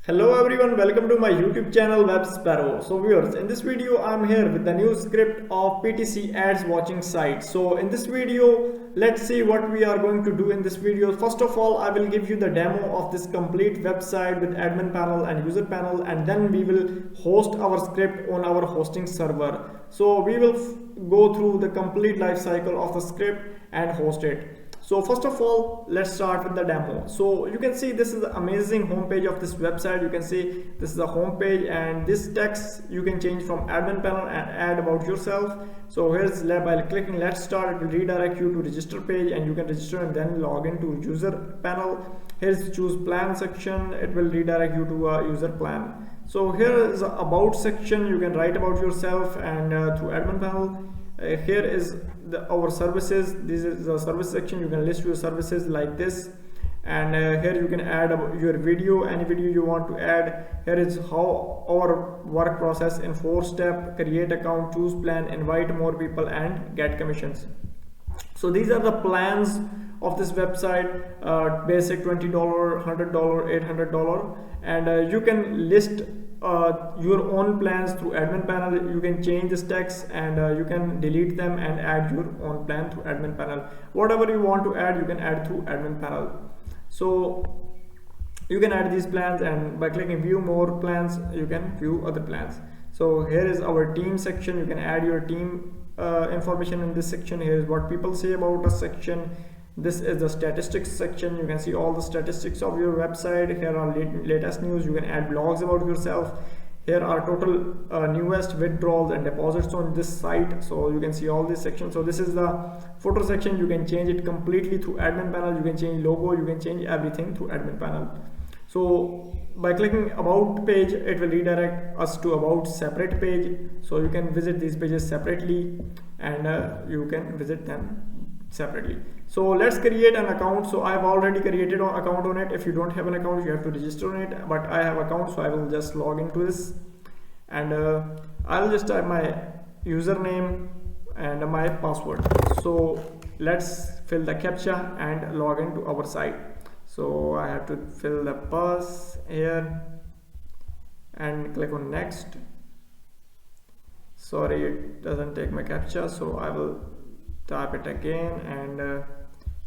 Hello everyone, welcome to my YouTube channel Web Sparrow. So viewers, in this video I'm here with the new script of PTC ads watching site. So in this video, let's see what we are going to do in this video. First of all, I will give you the demo of this complete website with admin panel and user panel, and then we will host our script on our hosting server. So we will go through the complete life cycle of the script and host it. So first of all, let's start with the demo. So you can see this is the amazing homepage of this website. You can see this is the homepage, and this text you can change from admin panel and add about yourself. So here's by clicking let's start, it will redirect you to register page, and you can register and then log into user panel. Here's choose plan section, it will redirect you to a user plan. So here is a about section, you can write about yourself, and through admin panel. Here is our services. This is the service section, you can list your services like this, and here you can add your video, any video you want to add. Here is how our work process in 4-step: create account, choose plan, invite more people, and get commissions. So these are the plans of this website. Basic $20, $100, $800, and you can list your own plans through admin panel. You can change this text, and you can delete them and add your own plan through admin panel. Whatever you want to add, you can add through admin panel. So you can add these plans, and by clicking view more plans, you can view other plans. So here is our team section, you can add your team information in this section. Here is what people say about us section. This is the statistics section, you can see all the statistics of your website. Here are latest news, you can add blogs about yourself. Here are total newest withdrawals and deposits on this site, so you can see all these sections. So this is the photo section, you can change it completely through admin panel. You can change logo, you can change everything through admin panel. So by clicking about page, it will redirect us to about separate page, so you can visit these pages separately, and you can visit them separately. So let's create an account. So I've already created an account on it. If you don't have an account, you have to register on it, but I have an account, so I will just log into this, and I'll just type my username and my password. So let's fill the captcha and log into our site. So I have to fill the pass here and click on next. Sorry, it doesn't take my captcha, so I will type it again, and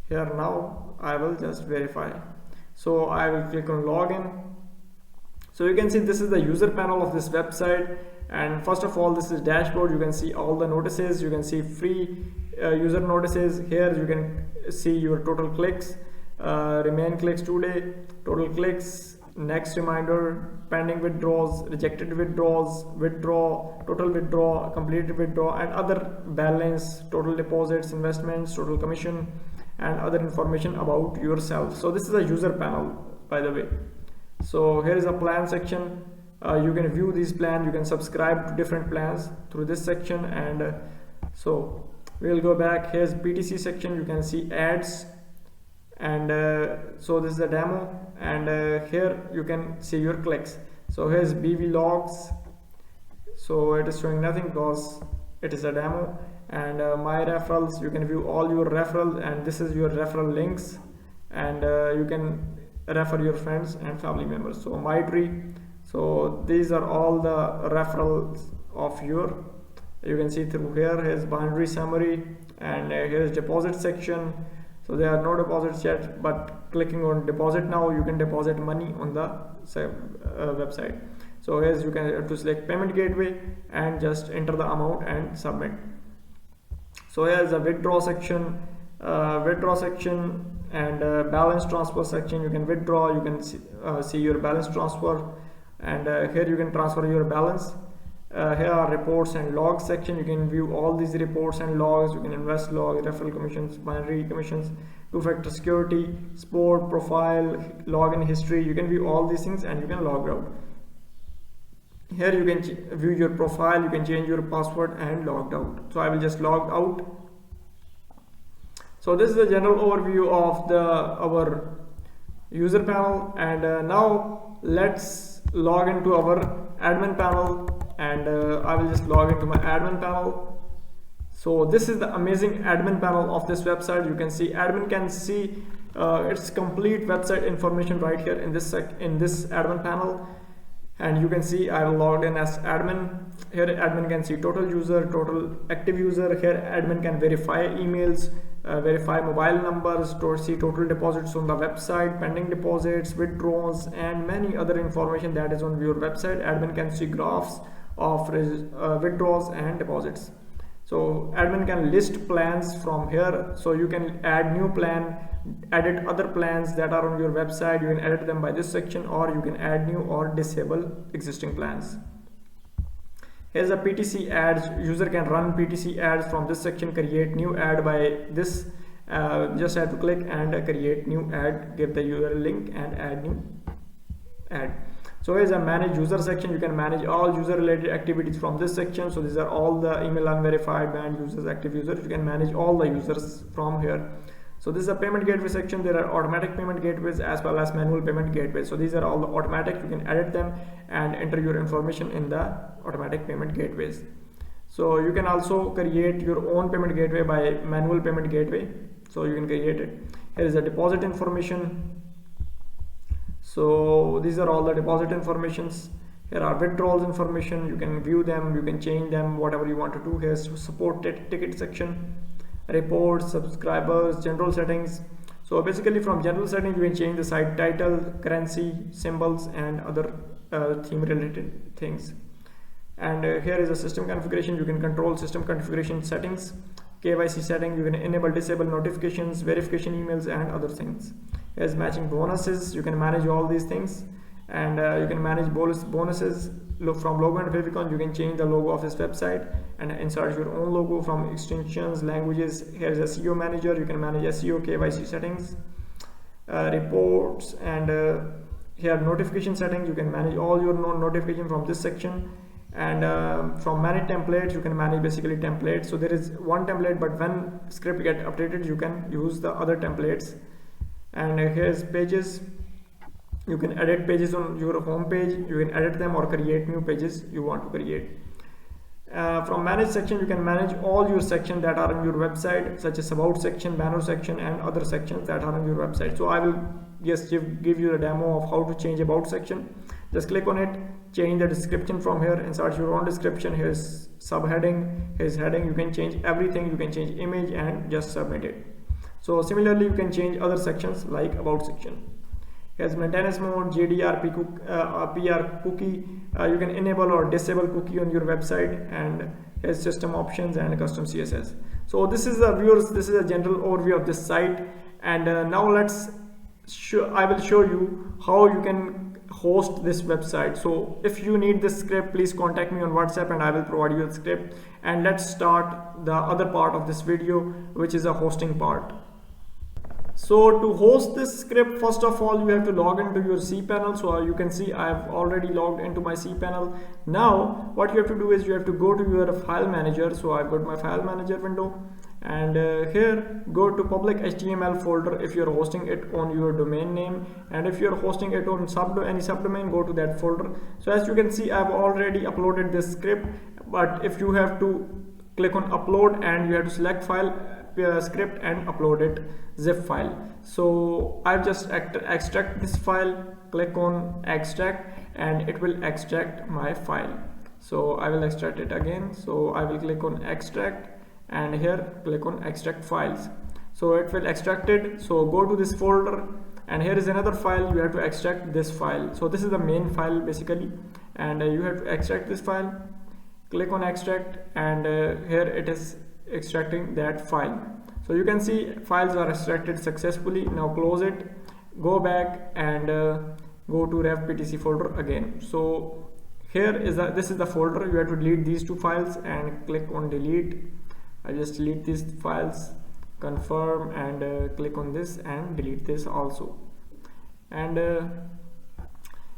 here now I will just verify. So I will click on login. So you can see this is the user panel of this website, and first of all, this is dashboard. You can see all the notices, you can see free user notices. Here you can see your total clicks, remain clicks today, total clicks, next reminder, pending withdrawals, rejected withdrawals, withdraw, total withdraw, completed withdraw, and other balance, total deposits, investments, total commission, and other information about yourself. So this is a user panel, by the way. So here is a plan section. You can view these plans, you can subscribe to different plans through this section, and so we'll go back. Here's PTC section, you can see ads, and so this is a demo, and here you can see your clicks. So here's BV logs, so it is showing nothing because it is a demo, and my referrals, you can view all your referrals, and this is your referral links, and you can refer your friends and family members. So my tree, so these are all the referrals of your, you can see through here. Here's boundary summary, and here's deposit section. So there are no deposits yet, but clicking on deposit now, you can deposit money on the website. So here's you can have to select payment gateway and just enter the amount and submit. So here's a withdraw section, and balance transfer section. You can withdraw, you can see your balance transfer, and here you can transfer your balance. Here are reports and logs section. You can view all these reports and logs. You can invest log, referral commissions, binary commissions, two-factor security, sport profile, login history. You can view all these things, and you can log out. Here you can view your profile, you can change your password and logged out. So I will just log out. So this is the general overview of our user panel, and now let's log into our admin panel, and I will just log into my admin panel. So this is the amazing admin panel of this website. You can see admin can see its complete website information right here in this admin panel. And you can see I logged in as admin. Here admin can see total user, total active user. Here admin can verify emails, verify mobile numbers, to see total deposits on the website, pending deposits, withdrawals, and many other information that is on your website. Admin can see graphs of withdrawals and deposits. So admin can list plans from here, so you can add new plan, edit other plans that are on your website. You can edit them by this section, or you can add new or disable existing plans. Here's a PTC ads. User can run PTC ads from this section, create new ad by this. Just have to click and create new ad, give the URL link and add new ad. So here's a manage user section. You can manage all user related activities from this section. So these are all the email unverified, banned users, active users. You can manage all the users from here. So this is a payment gateway section. There are automatic payment gateways as well as manual payment gateways. So these are all the automatic. You can edit them and enter your information in the automatic payment gateways. So you can also create your own payment gateway by manual payment gateway. So you can create it. Here is the deposit information. So these are all the deposit informations. Here are withdrawals information. You can view them, you can change them, whatever you want to do. Here's support ticket section, reports, subscribers, general settings. So basically from general settings you can change the site title, currency, symbols, and other theme related things. And here is a system configuration. You can control system configuration settings, KYC setting. You can enable, disable notifications, verification emails, and other things. Here's matching bonuses. You can manage all these things, and you can manage bonuses. Look from logo and favicon. You can change the logo of this website and insert your own logo. From extensions, languages. Here's SEO manager. You can manage SEO, KYC settings, reports, and here notification settings. You can manage all your notification from this section. And from manage templates, you can manage basically templates. So there is one template, but when script get updated, you can use the other templates. And here's pages. You can edit pages on your home page. You can edit them or create new pages you want to create. From manage section, you can manage all your sections that are on your website, such as about section, banner section, and other sections that are on your website. So I will just give you a demo of how to change about section. Just click on it, change the description from here, insert your own description. Here's subheading, here's heading. You can change everything. You can change image and just submit it. So similarly, you can change other sections like about section. Here's maintenance mode, JDR, PR cookie. You can enable or disable cookie on your website, and here's system options and custom CSS. So this is the viewers. This is a general overview of this site, and now I will show you how you can host this website. So if you need this script, please contact me on WhatsApp and I will provide you the script. And let's start the other part of this video, which is a hosting part. So to host this script, first of all, you have to log into your cPanel. So you can see I've already logged into my cPanel. Now what you have to do is you have to go to your file manager. So I've got my file manager window, and here go to public HTML folder if you're hosting it on your domain name, and if you're hosting it on any subdomain, go to that folder. So as you can see, I've already uploaded this script, but if you have to click on upload and you have to select file, script, and upload it zip file. So I've just extract this file, click on extract, and it will extract my file. So I will extract it again. So I will click on extract, and here click on extract files. So it will extract it. So go to this folder, and here is another file. You have to extract this file. So this is the main file basically, and you have to extract this file. Click on extract, and here it is extracting that file. So you can see files are extracted successfully. Now close it, go back, and go to Rev Ptc folder again. So here is this is the folder. You have to delete these two files and click on delete. I just delete these files, confirm, and click on this and delete this also. And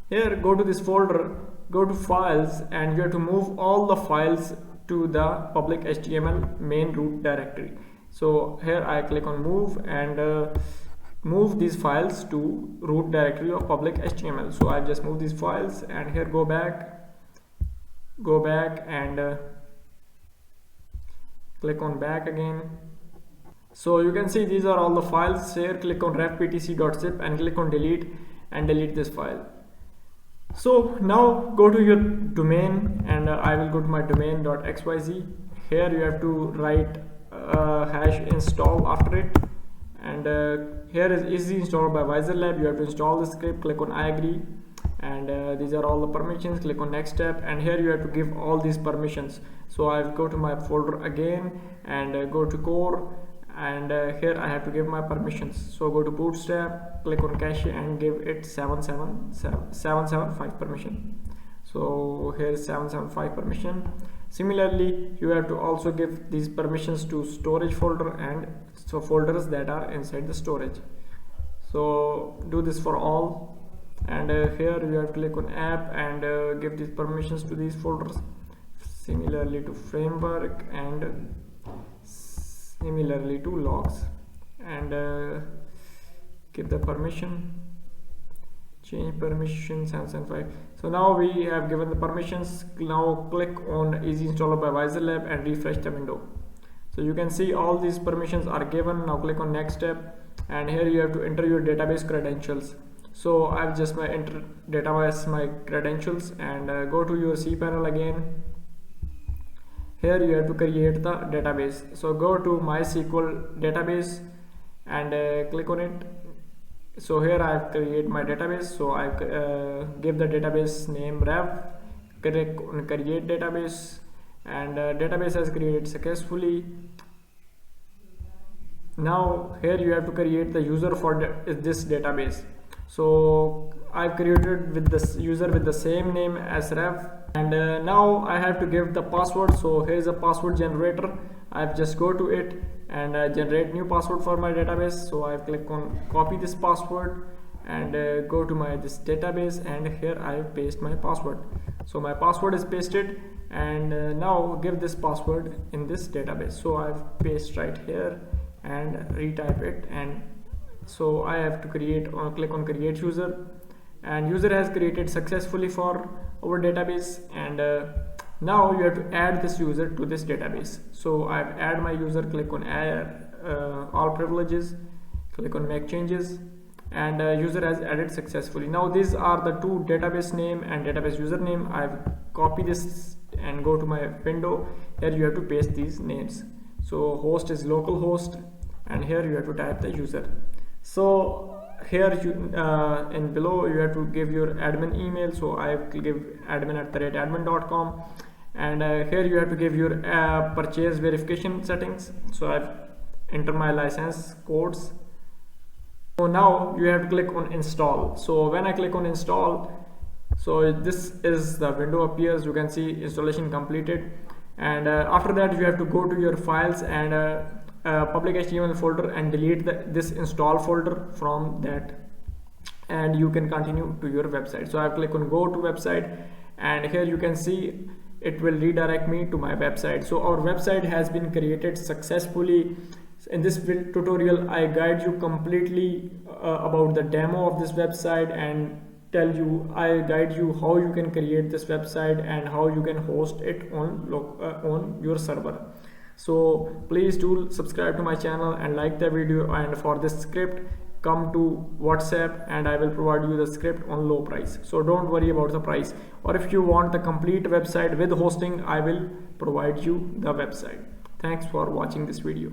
here go to this folder, go to files, and you have to move all the files to the public HTML main root directory. So here I click on move, and move these files to root directory of public HTML. So I just move these files, and here go back, and click on back again, So you can see these are all the files here. Click on revptc.zip and click on delete and delete this file. So now go to your domain, and I will go to my domain.xyz. Here you have to write hash install after it, and here is easy installed by VisorLab. You have to install the script. Click on I agree, and these are all the permissions. Click on next step, and here you have to give all these permissions. So I go to my folder again and go to core, and here I have to give my permissions. So go to bootstrap, click on cache and give it 775 permission. So here is 775 permission. Similarly, you have to also give these permissions to storage folder and so folders that are inside the storage. So do this for all, and here you have to click on app and give these permissions to these folders. Similarly to framework and similarly to logs, and give the permission, change permission 775. So now we have given the permissions. Now click on easy installer by VisorLab and refresh the window. So you can see all these permissions are given. Now click on next step, and here you have to enter your database credentials. So I've just enter database my credentials, and go to your cPanel again. Here you have to create the database. So go to MySQL database and click on it. So here I have create my database. So I give the database name Rev. Click on create database, and database has created successfully. Now here you have to create the user for this database. So I created with this user with the same name as Rev, and now I have to give the password. So here is a password generator. I just go to it and generate new password for my database. So I click on copy this password and go to my this database, and here I paste my password. So my password is pasted, and now give this password in this database. So I've paste right here and retype it, and so I have to create click on create user, and user has created successfully for our database. And now you have to add this user to this database. So I've add my user. Click on add all privileges, click on make changes, and user has added successfully. Now these are the two database name and database username. I've copy this and go to my window. Here you have to paste these names. So host is localhost, and here you have to type the user. So here you in below you have to give your admin email. So I give admin@admin.com, and here you have to give your purchase verification settings. So I've enter my license codes. So now you have to click on install. So when I click on install, so this is the window appears. You can see installation completed, and after that you have to go to your files and public HTML folder and delete this install folder from that, and you can continue to your website. So I click on go to website, and here you can see it will redirect me to my website. So our website has been created successfully. In this tutorial I guide you completely about the demo of this website, and I guide you how you can create this website and how you can host it on your server. So please do subscribe to my channel and like the video, and for this script come to WhatsApp and I will provide you the script on low price. So don't worry about the price, or if you want the complete website with hosting, I will provide you the website. Thanks for watching this video.